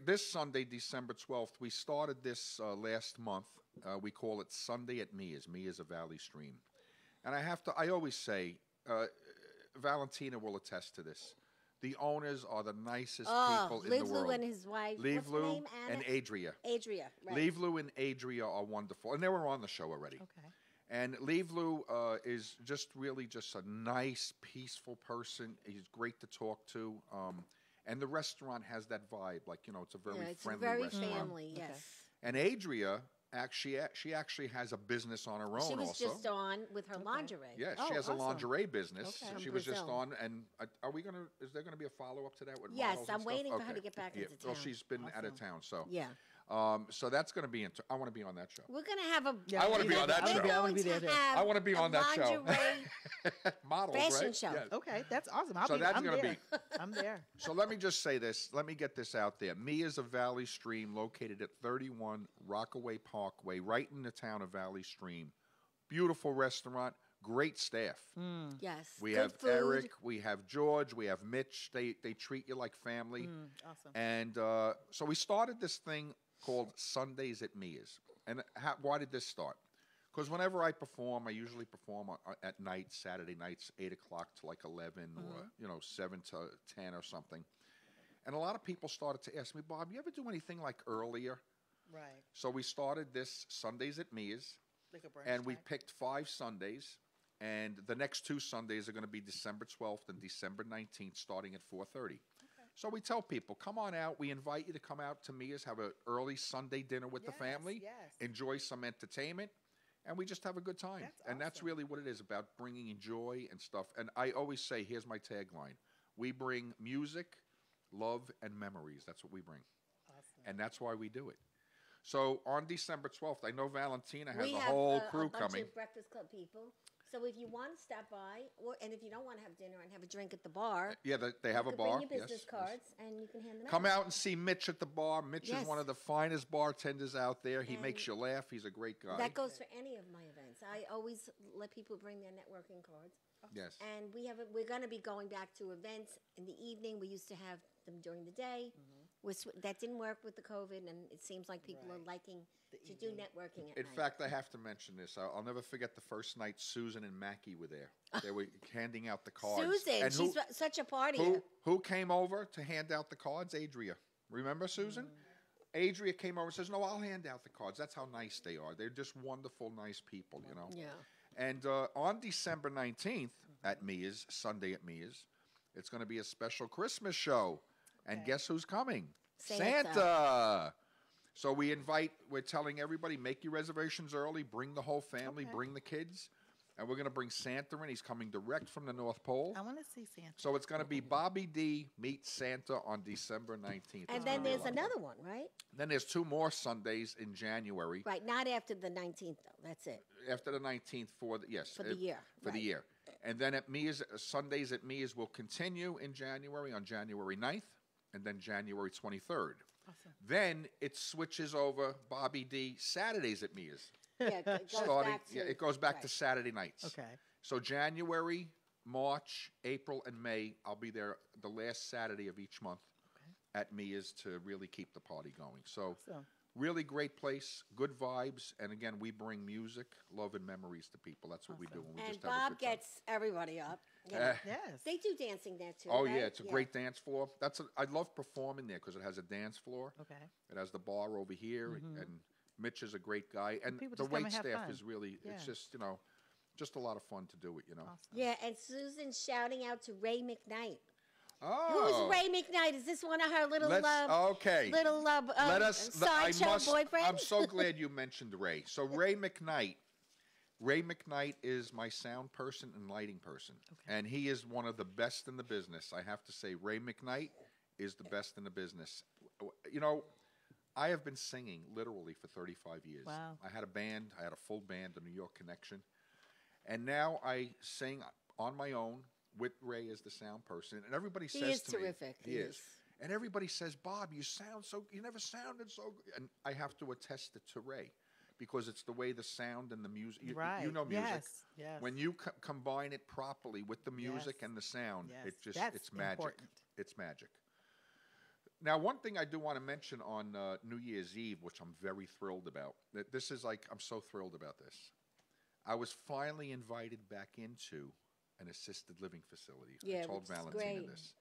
This Sunday, December 12th, we started this last month. We call it Sunday at Mia's of Valley Stream. And I always say, Valentina will attest to this. The owners are the nicest people in the Liv world. Lou and his wife. Liv What's her Lou name? Anna? and Adria. Adria. Right. Liv Lou and Adria are wonderful. And they were on the show already. Okay. And Liv Lou is just really just a nice, peaceful person. He's great to talk to. And the restaurant has that vibe. Like, it's a very Yeah, it's friendly very restaurant. family. Yes. And Adria, she actually has a business on her own She was also. just on with her lingerie. Yeah, Oh, she has a awesome. lingerie business. Okay. From She was just Brazil. on, and is there gonna be a follow up to that with Yes, models and I'm stuff? waiting for her Okay. to get back Yeah, into well, town. she's been out of town, so Yeah. so that's gonna be. I want to be on that show. We're going to have a. Yeah, I wanna be on that we're show. I wanna going be to there, too. have I wanna be a on that show. lingerie Models, fashion right? show. Yes. Okay, that's awesome. I'll So be, that's I'm gonna there. be- I'm there. So let me just say this. Let me get this out there. Mia's of Valley Stream, located at 31 Rockaway Parkway, right in the town of Valley Stream. Beautiful restaurant, great staff. Yes. We Good have food. Eric, we have George, we have Mitch. They treat you like family. Awesome. And so we started this thing called Sundays at Mia's. And why did this start? Because whenever I perform, I usually perform at night, Saturday nights, 8 o'clock to like 11 or, 7 to 10 or something. And a lot of people started to ask me, Bob, you ever do anything like earlier? Right. So we started this Sundays at Mia's. Like a brunch And we type. picked 5 Sundays, and the next 2 Sundays are going to be December 12th and December 19th, starting at 4:30. So we tell people, come on out. We invite you to come out to Mia's, have an early Sunday dinner with the Yes, family, yes. enjoy some entertainment, and we just have a good time. That's That's awesome. really what it is, about bringing joy and stuff. And I always say, here's my tagline: we bring music, love, and memories. That's what we bring, Awesome. and that's why we do it. So on December 12th, I know Valentina has We a have whole a crew bunch coming. of Breakfast Club people. So if you want to stop by, and if you don't want to have dinner and have a drink at the bar, Yeah, they have you a could bar. bring your business yes, cards and you can hand them Come out. out and see Mitch at the bar. Mitch Yes. is one of the finest bartenders out there. He makes And you laugh. He's a great guy. That goes for any of my events. I always let people bring their networking cards. Yes. And we're going to be going back to events in the evening. We used to have them during the day. That didn't work with the COVID, and it seems like people are liking to do networking at In night. fact, I have to mention this. I'll never forget the first night Susan and Mackie were there. They were handing out the cards. Susan, And she's such a partier. who came over to hand out the cards? Adria. Remember Susan? Adria came over and says, no, I'll hand out the cards. That's how nice they are. They're just wonderful, nice people, you know. Yeah. And on December 19th at Mia's, Sunday at Mia's, it's going to be a special Christmas show. And guess who's coming? Santa. So we're telling everybody, make your reservations early, bring the whole family, bring the kids. And we're going to bring Santa in. He's coming direct from the North Pole. I want to see Santa. So it's going to be Bobby D meets Santa on December 19th. And It's then gonna be a there's lot of fun. another one, right? Then there's 2 more Sundays in January. Right, not after the 19th, though. That's it. After the 19th for the, yes. For the year, For the right. year. And then at Mia's, Sundays at Mia's will continue in January on January 9th and then January 23rd. Awesome. Then it switches over Bobby D Saturdays at Mia's. Yeah, it goes Starting, back to, yeah, it goes back to right. Saturday nights. Okay. So January, March, April, and May, I'll be there the last Saturday of each month at Mia's to really keep the party going. So Awesome. really great place, good vibes, and again, we bring music, love, and memories to people. That's what we do when we And just have a Bob good time. gets everybody up. You know. Eh. Yes. They do dancing there too. Oh right? yeah, it's a great dance floor. I love performing there because it has a dance floor. Okay. It has the bar over here, and Mitch is a great guy, and people the just come wait and have staff fun. is really. Yeah. It's just just a lot of fun to do it. Awesome. Yeah, and Susan's shouting out to Ray McKnight. Oh, Who's Ray McKnight? Is this one of her little okay. little Let us. sideshow boyfriends? I'm so glad you mentioned Ray. So Ray McKnight. Ray McKnight is my sound person and lighting person, and he is one of the best in the business. I have to say, Ray McKnight is the best in the business. You know, I have been singing literally for 35 years. Wow. I had a band. I had a full band, the New York Connection, and now I sing on my own with Ray as the sound person. And everybody He says is to terrific. me, he is. And everybody says, Bob, you never sounded so good. And I have to attest it to Ray because it's the way the sound and the music, Right. you know music. Yes. Yes. When you combine it properly with the music Yes. and the sound, Yes. it's That's magic. important. It's magic. Now, one thing I do want to mention on New Year's Eve, which I'm very thrilled about, that this is like, I'm so thrilled about this. I was finally invited back into an assisted living facility. Yeah, I told which is Valentina great. this.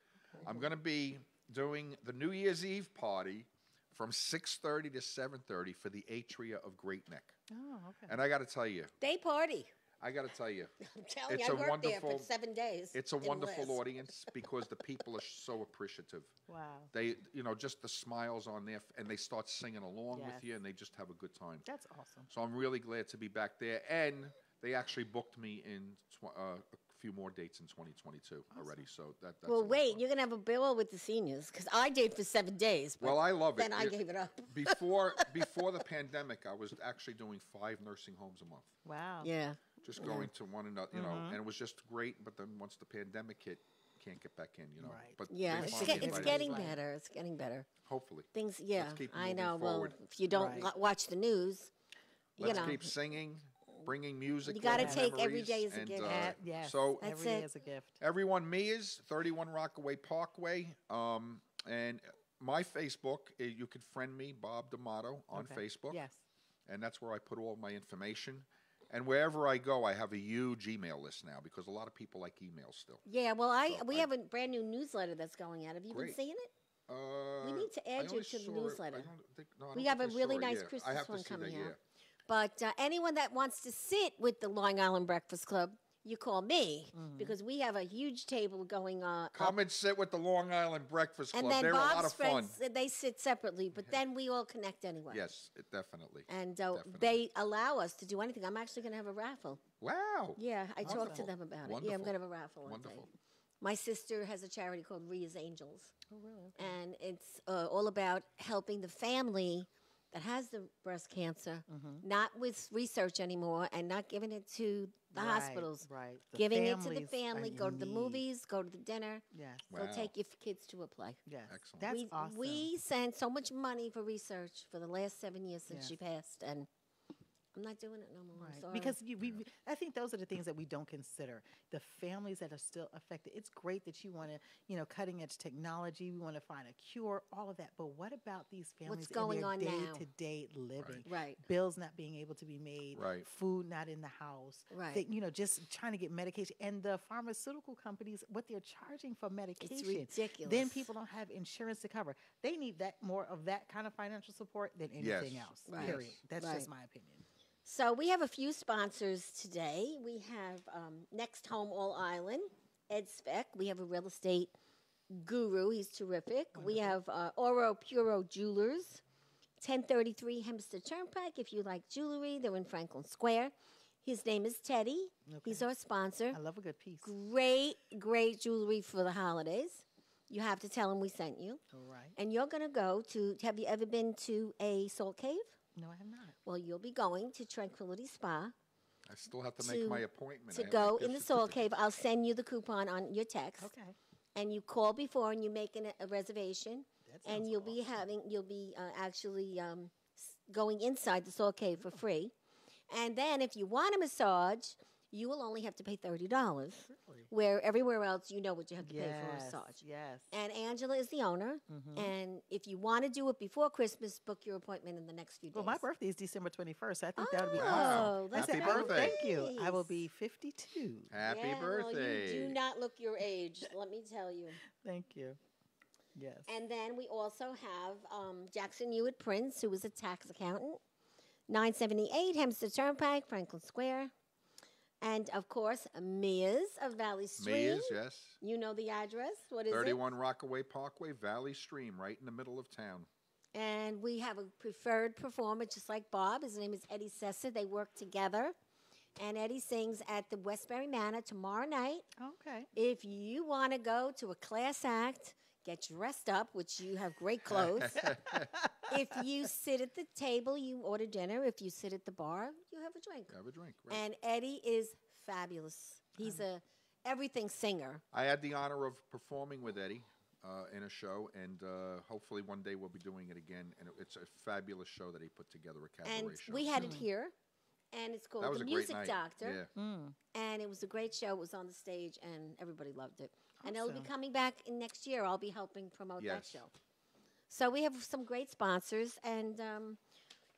I'm going to be doing the New Year's Eve party from 6:30 to 7:30 for the Atria of Great Neck. Oh, okay. And I got to tell you, They party. I'm telling you, telling It's you, a I worked there for wonderful- 7 days. it's a and wonderful less. audience because the people are so appreciative. Wow. They, just the smiles on there, and they start singing along Yes. with you, and they just have a good time. That's awesome. So I'm really glad to be back there, and they actually booked me in a few more dates in 2022 already. So that's a Well, lot of wait, fun. you're going to have a bill with the seniors because I did for 7 days. But Well, I love it. then I gave it up. before the pandemic, I was actually doing 5 nursing homes a month, Wow. Yeah. just going to one another, and it was just great. But then once the pandemic hit, can't get back in, Right. But Yeah, they it's, finally it's invited getting me. Right. better. It's getting better. Hopefully, Things, yeah, keep I moving know. forward. Well, if you don't Right. watch the news, let's you know, keep singing, bringing music. You gotta love, take every memories, day as a and, gift. Yes. So That's every day it. is a gift. everyone, me is 31 Rockaway Parkway, and my Facebook. You can friend me, Bob D'Amato, on Okay. Facebook. Yes. And that's where I put all my information. And wherever I go, I have a huge email list now because a lot of people like emails still. yeah. Well, So we I- have a brand new newsletter that's going out. Have you been Great. seeing it? We need to add you to the newsletter. We have have a really nice Christmas one coming out. But anyone that wants to sit with the Long Island Breakfast Club, you call me because we have a huge table going on. Come and sit with the Long Island Breakfast Club. and then They're a lot Bob's of fun. friends, they sit separately, but then we all connect anyway. Yes, definitely. And Definitely. they allow us to do anything. I'm actually going to have a raffle. Wow. Yeah, I talked to Wonderful. them about it. Yeah, I'm Wonderful. going to have a raffle one day. Wonderful. My sister has a charity called Ria's Angels, Oh, really? and it's all about helping the family that has the breast cancer, not with research anymore, and not giving it to the Right, hospitals. Right. The Giving it to the families are family, go to the in need. movies, go to the dinner, Yes. Wow. go take your kids to a play. Yes. Excellent. That's we, awesome. we sent so much money for research for the last 7 years since Yes. she passed, and I'm not doing it no more. I'm Right. sorry. Because I think those are the things that we don't consider. The families that are still affected. It's great that you want to, cutting edge technology. We want to find a cure, all of that. But what about these families going in on their now? day-to-day living? Right. Bills not being able to be made. Right. Food not in the house. Right. Just trying to get medication. And the pharmaceutical companies, what they're charging for medication. ridiculous. Then people don't have insurance to cover. They need more of that kind of financial support than anything Yes. else. Right. Period. That's Right. just my opinion. So we have a few sponsors today. We have Next Home All Island, Ed Speck. We have a real estate guru. He's terrific. We have Oro Puro Jewelers, 1033 Hempstead Turnpike. If you like jewelry, they're in Franklin Square. His name is Teddy. He's our sponsor. I love a good piece. Great jewelry for the holidays. You have to tell him we sent you. All right. And you're going to go to, have you ever been to a salt cave? No, I have not. Well, you'll be going to Tranquility Spa, I still have to make my appointment. to I have my go gift in the Soul Cave. certificates. I'll send you the coupon on your text. Okay. And you call before and you make a reservation. That And sounds you'll be actually going inside the Soul Cave for free. And then if you want a massage, you will only have to pay $30. Really? Where everywhere else, you know what you have to pay for a massage. Yes. And Angela is the owner. And if you want to do it before Christmas, book your appointment in the next few days. Well, my birthday is December 21st. I think that would be Oh, awesome. that's Happy I said, birthday. Thank you. I will nice. be 52. Happy Yeah, well, birthday. you do not look your age, let me tell you. Thank you. Yes. And then we also have Jackson Hewitt Prince, who is a tax accountant, 978 Hempstead Turnpike, Franklin Square. And, of course, Mia's of Valley Stream. Mia's, yes. You know the address. What is 31 Rockaway Parkway, Valley Stream, right in the middle of town. it? And we have a preferred performer, just like Bob. His name is Eddie Sessa. They work together. And Eddie sings at the Westbury Manor tomorrow night. Okay. If you want to go to a class act, get dressed up, which you have great clothes. If you sit at the table, you order dinner. If you sit at the bar, you have a drink. Have a drink, right? And Eddie is fabulous. He's a everything singer. I had the honor of performing with Eddie in a show, and hopefully one day we'll be doing it again. And it's a fabulous show that he put together, a cabaret And show. we had it here, and it's called That was The a great Music night. Doctor. Yeah. And it was a great show. It was on the stage, and everybody loved it. And it'll be Awesome. coming back in next year. I'll be helping promote that Yes. show. So we have some great sponsors. And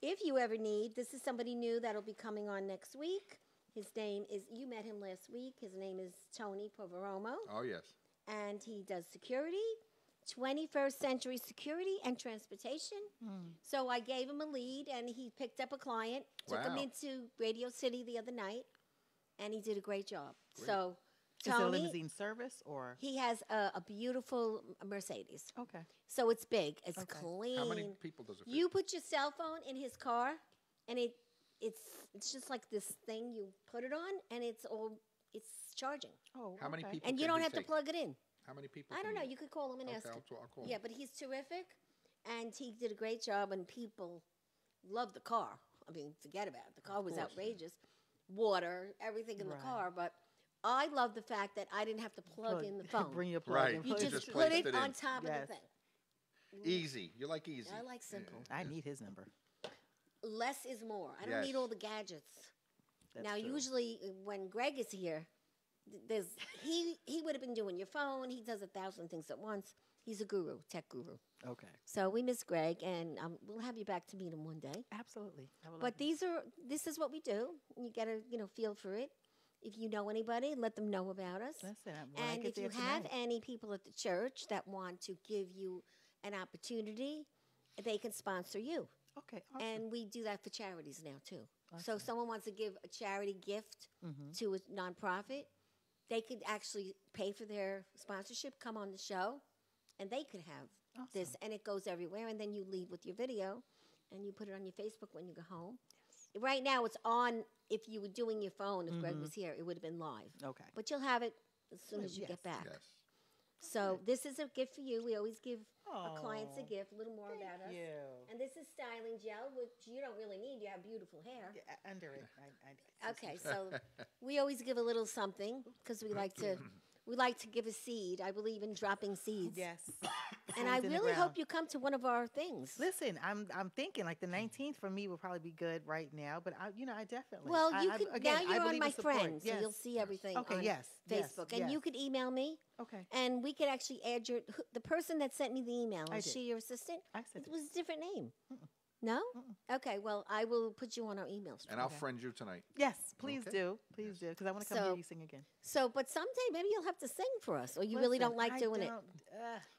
if you ever need, this is somebody new that'll be coming on next week. His name is, you met him last week. His name is Tony Poveromo. Oh, yes. And he does security, 21st century security and transportation. So I gave him a lead, and he picked up a client, took him Wow. into Radio City the other night, and he did a great job. Great. So Is it a Tony, limousine service or? he has a beautiful Mercedes. Okay. So it's big, it's Okay. clean. How many people does it fit? You put your cell phone in his car, and it's just like this thing. You put it on, and it's charging, Oh, How many okay. people and you can don't he have to take? plug it in. How many people? I can don't know. he- You could call him and Okay, ask him. I'll call Yeah, him. but he's terrific, and he did a great job, and people love the car. I mean, forget about it. The car was course, yeah. outrageous. Water, everything in the Right. car, but I love the fact that I didn't have to plug in the phone. Bring your plug Right. and You plug just it. put placed it it on in. top Yes. of the thing. Easy. You like easy. I like simple. I need his number. Less is more. I don't need Yes. all the gadgets. That's Now, true. usually when Greg is here, there's he would have been doing your phone. He does 1,000 things at once. He's a guru, tech guru. Okay. So we miss Greg, and we'll have you back to meet him one day. Absolutely. I would But love this is what we do. You gotta feel for it. If you know anybody, let them know about us. That's it. When I And get if you there have tonight. any people at the church that want to give you an opportunity, they can sponsor you. Okay. Awesome. And we do that for charities now too. So Awesome. if someone wants to give a charity gift to a nonprofit, they could actually pay for their sponsorship, come on the show, and they could have this, and it goes everywhere. And then you lead with your video, and you put it on your Facebook when you go home. Right now, it's on. If you were doing your phone, if Greg was here, it would have been live. Okay. But you'll have it as soon as you Yes. get back. Yes. So this is a gift for you. We always give our clients a Aw, gift, a little more about us. Thank you. And this is styling gel, which you don't really need. You have beautiful hair. Yeah, under it. I Okay, so we always give a little something because we like to give a seed. I believe in dropping seeds. Yes. And I Seeds in the really hope ground. you come to one of our things. Listen, I'm thinking like the 19th for me will probably be good right now, but I definitely. Well, you I, could again, now I you're on believe my in support. friend, so Yes. you'll see everything Okay, on yes, yes, Facebook. And you yes. could email me, Okay. and we could actually add the person that sent me the email. I Is did. she your assistant? I said It was a different name. No? Okay, well, I will put you on our email stream. And I'll friend you tonight. Yes, please Okay. do, please do, because I want to come So- hear you sing again. So, but someday maybe you'll have to sing for us, or you really don't Listen, like I doing it. don't,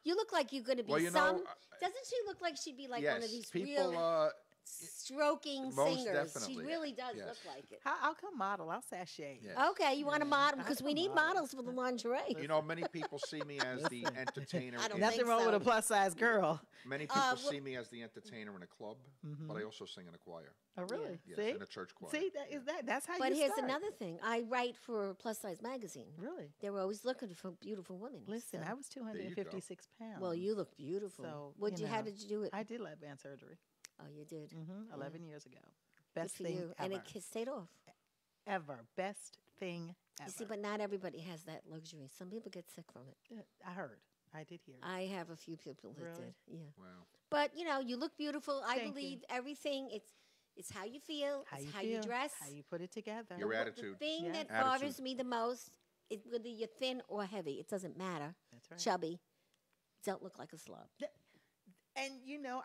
You look like you're going to be Well, you some. know, Doesn't she look like she'd be like yes. one of these People. real stroking most singers? She definitely. really does Yes. look like it. I'll come model. I'll sashay. Yeah. Okay, you want a model because we come need on. models for the lingerie. You know, many people see me as the entertainer. I don't in- think Nothing wrong with so. a plus size girl. Many people well- see me as the entertainer in a club, but I also sing in a choir. Oh, really? Yes, See, in a church choir. see, that's how But you here's start. another thing. I write for Plus Size Magazine. Really? They were always looking for beautiful women. Listen, so- I was 256 pounds. Well, you look beautiful. So, How know, did you do it? I did lap band surgery. Oh, you did. 11 years ago. Good Best for thing you. ever. And it stayed off. ever. Best thing ever. You see, but not everybody has that luxury. Some people get sick from it. I heard. I did hear. I have a few people that Really? did. Yeah. Wow. But you look beautiful. I Thank you. believe everything. It's how you feel. It's how you feel, dress. how you put it together. Your The attitude. thing Yeah. that Attitude. bothers me the most is whether you're thin or heavy. It doesn't matter. That's right. Chubby. Don't look like a slob. And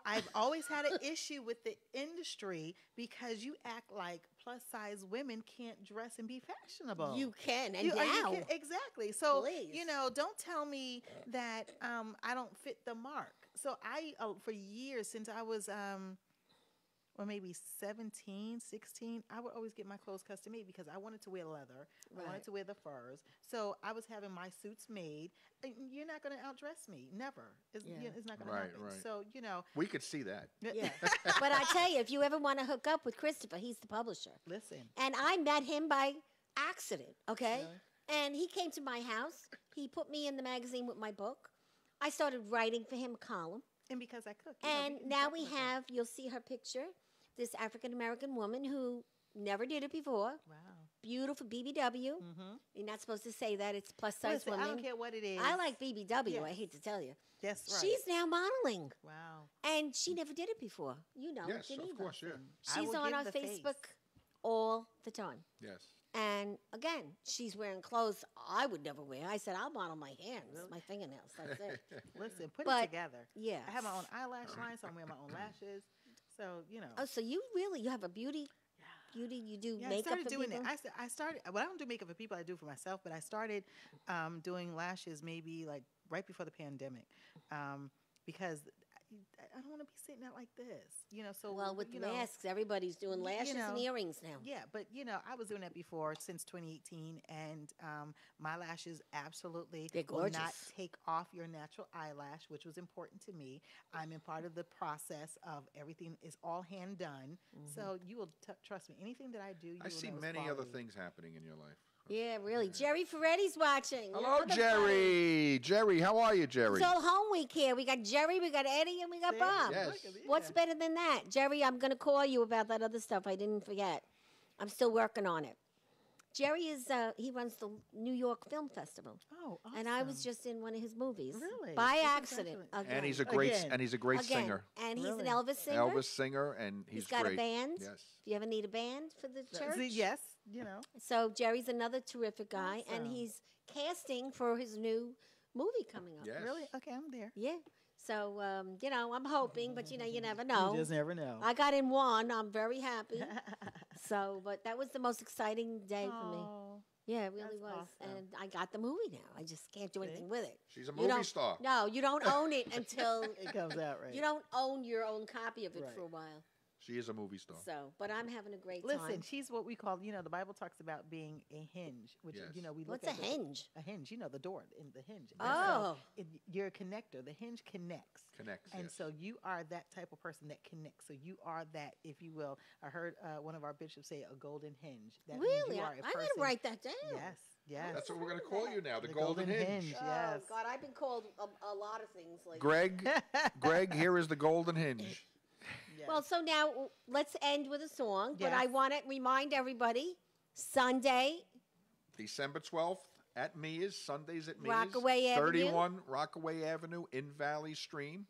I've always had an issue with the industry because you act like plus size women can't dress and be fashionable. You can, and You now. can- exactly. So Please. don't tell me that I don't fit the mark. So I for years since I was or maybe 17, 16, I would always get my clothes custom made because I wanted to wear leather. I Right. wanted to wear the furs. So I was having my suits made. And you're not going to outdress me. Never. It's, Yeah. it's not going Right, to happen. right. So, We could see that. Yeah. But I tell you, if you ever want to hook up with Christopher, he's the publisher. Listen. And I met him by accident, okay? Really? And he came to my house. He put me in the magazine with my book. I started writing for him a column. And because I cook. And now we have, you'll see her picture, this African American woman who never did it before. Wow. Beautiful BBW. Mm-hmm. You're not supposed to say that. It's plus size Listen, women. I don't care what it is. I like BBW, I Yes. hate to tell you. That's right. She's now modeling. Wow. And she never did it before. You know, Yes, Geneva. of course, yeah. I She's will on give our the face. Facebook all the time. Yes. And again, she's wearing clothes I would never wear. I said, I'll model my hands, my fingernails. That's it. Listen, put But- it together. Yeah. I have my own eyelash line, so I'm wearing my own lashes. So, Oh, so you have a beauty? You do Yeah, I makeup started for doing people? it. I started. Well, I don't do makeup for people. I do for myself. But I started doing lashes maybe like right before the pandemic, because I don't want to be sitting out like this. So Well, with the masks, everybody's doing lashes and know, earrings now. Yeah, but I was doing that before since 2018, and my lashes absolutely They're will not gorgeous. take off your natural eyelash, which was important to me. I'm in part of the process of everything is all hand done, so you will trust me. Anything that I do, you I will see know is many other quality. things happening in your life. Yeah, really. Jerry Ferretti's watching. Hello, Another buddy. Jerry. Jerry, how are you, Jerry? It's all home week here. We got Jerry, we got Eddie, and we got See? Bob. Yes. Look at What's yeah. better than that? Jerry, I'm going to call you about that other stuff. I didn't forget. I'm still working on it. Jerry he runs the New York Film Festival. Oh, awesome. And I was just in one of his movies. Really? By That's accident. congratulations. Again. and he's a great Again. singer. And he's Really? an Elvis singer. Elvis singer, and he's got great. a band. Yes. Do you ever need a band for the church? Yes, So Jerry's another terrific guy, and Awesome. he's casting for his new movie coming up. Yes. Really? Okay, I'm there. Yeah. So, I'm hoping, but you never know. You just never know. I got in one. I'm very happy. So, but that was the most exciting day for me. Oh, Yeah, it really that's was. awesome. And I got the movie now. I just can't do anything with it. She's a You movie don't- star. No, you don't own it until it comes out right. you don't own your own copy of it Right. for a while. She is a movie star. So, but I'm having a great Listen, time. she's what we call, the Bible talks about being a hinge, which, Yes. we look What's a at the- hinge? A hinge, the door in the hinge. And Oh. so you're a connector. The hinge connects. Connects. And yes. so you are that type of person that connects. So you are that, if you will. I heard one of our bishops say a golden hinge. That means Really? you I are a gotta person- write that down. Yes, yes. That's what we're going to call you now, the, The Golden, Golden Hinge. Hinge. Oh, Yes. God, I've been called a lot of things lately. Greg, here is the Golden Hinge. Yes. Well, so now let's end with a song. But I Yes. want to remind everybody, Sunday, December 12th at Mia's, Sundays at Mia's. Rockaway Avenue. 31 Rockaway Avenue in Valley Stream.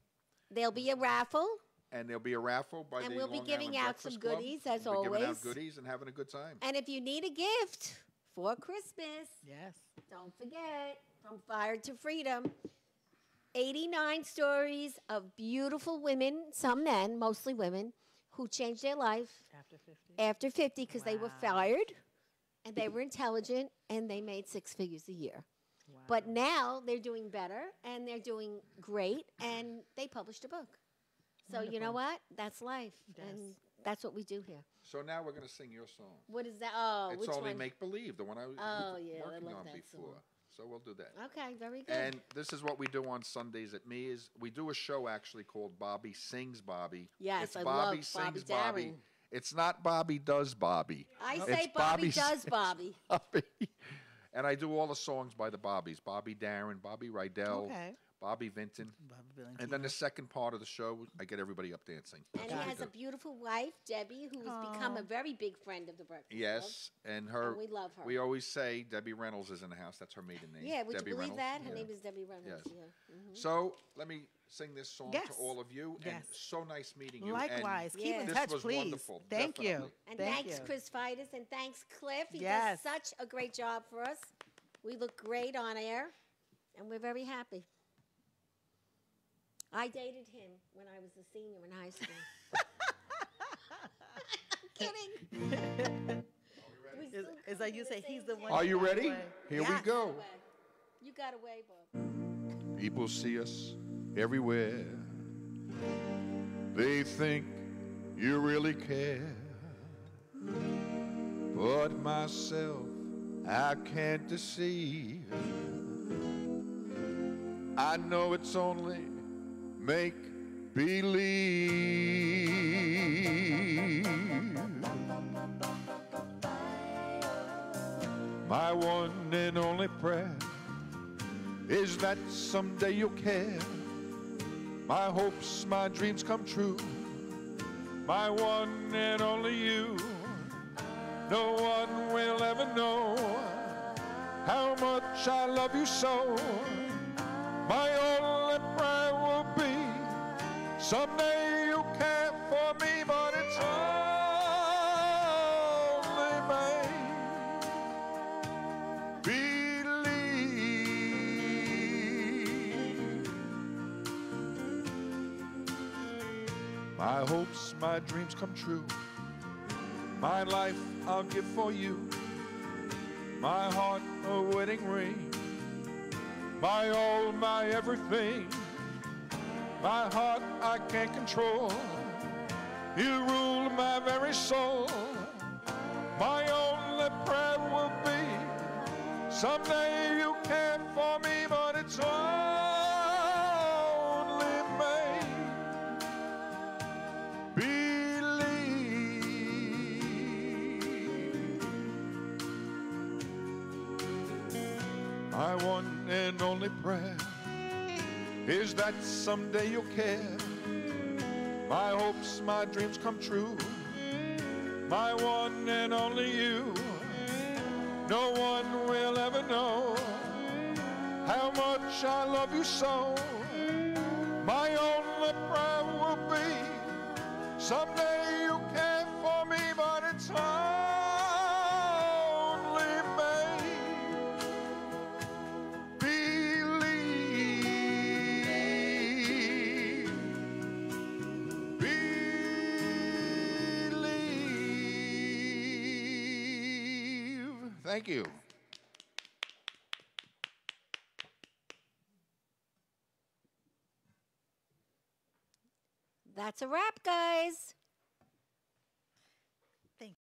there'll be a raffle. And there'll be a raffle by And the we'll be Long giving Island out some Breakfast Club. goodies, as We'll be giving out always. goodies and having a good time. And if you need a gift for Christmas, yes. don't forget, From Fire to Freedom, 89 stories of beautiful women, some men, mostly women, who changed their life After 50. after 50 because they were Wow. fired and they were intelligent and they made six figures a year. Wow. But now they're doing better and they're doing great and they published a book. So you know Wonderful. what? That's life. And Yes. that's what we do here. So now we're going to sing your song. What is that? Oh, It's which Only one? Make Believe, the one I was Oh, yeah, I working love on that before. song. So we'll do that. Okay, very good. And this is what we do on Sundays at Mia's. We do a show actually called Bobby Sings Bobby. Yes, it's I Bobby love Sings Bobby Bobby. Darin. It's not Bobby Does Bobby. I It's say Bobby does Sings Bobby. Bobby. And I do all the songs by the Bobbies. Bobby Darin, Bobby Rydell, Okay. Bobby Vinton. Bobby And then Valentino. the second part of the show, I get everybody up dancing. And That's he what we has a do. beautiful wife, Debbie, who's become a Aw. very big friend of the Breakfast Club. Yes, and her. And we love her. We always say Debbie Reynolds is in the house. That's her maiden name. Yeah, would Debbie you believe Reynolds. that? Her Yeah. name is Debbie Reynolds. Yes. Yeah. Mhm. So let me sing this song Yes. to all of you. And Yes. so nice meeting you. Likewise. And Keep Yeah. in this touch, was please. wonderful. Thank you. Definitely. And Thank thanks, you. Chris Fidus, and thanks, Cliff. He Yes. does such a great job for us. We look great on air, and we're very happy. I dated him when I was a senior in high school. Kidding. We still Is that you come from say the he's same the one? town. Are you got ready? away. Here we Yes. go. You got away, Bob. People see us everywhere. They think you really care. But myself, I can't deceive. I know it's only make believe. My one and only prayer is that someday you'll care. My hopes, my dreams come true. My one and only you. No one will ever know how much I love you so. My only prayer will be someday you'll care for me, but it's only made believe. My hopes, my dreams come true. My life I'll give for you. My heart a wedding ring. My all, my everything. My heart I can't control. You rule my very soul. My only prayer will be someday you care for me, but it's only made believe. My one and only prayer is that someday you'll care. My hopes, my dreams come true. My one and only you. No one will ever know how much I love you so. My only prayer will be someday you care for me, but it's only made believe. Believe. Thank you. That's a wrap, guys.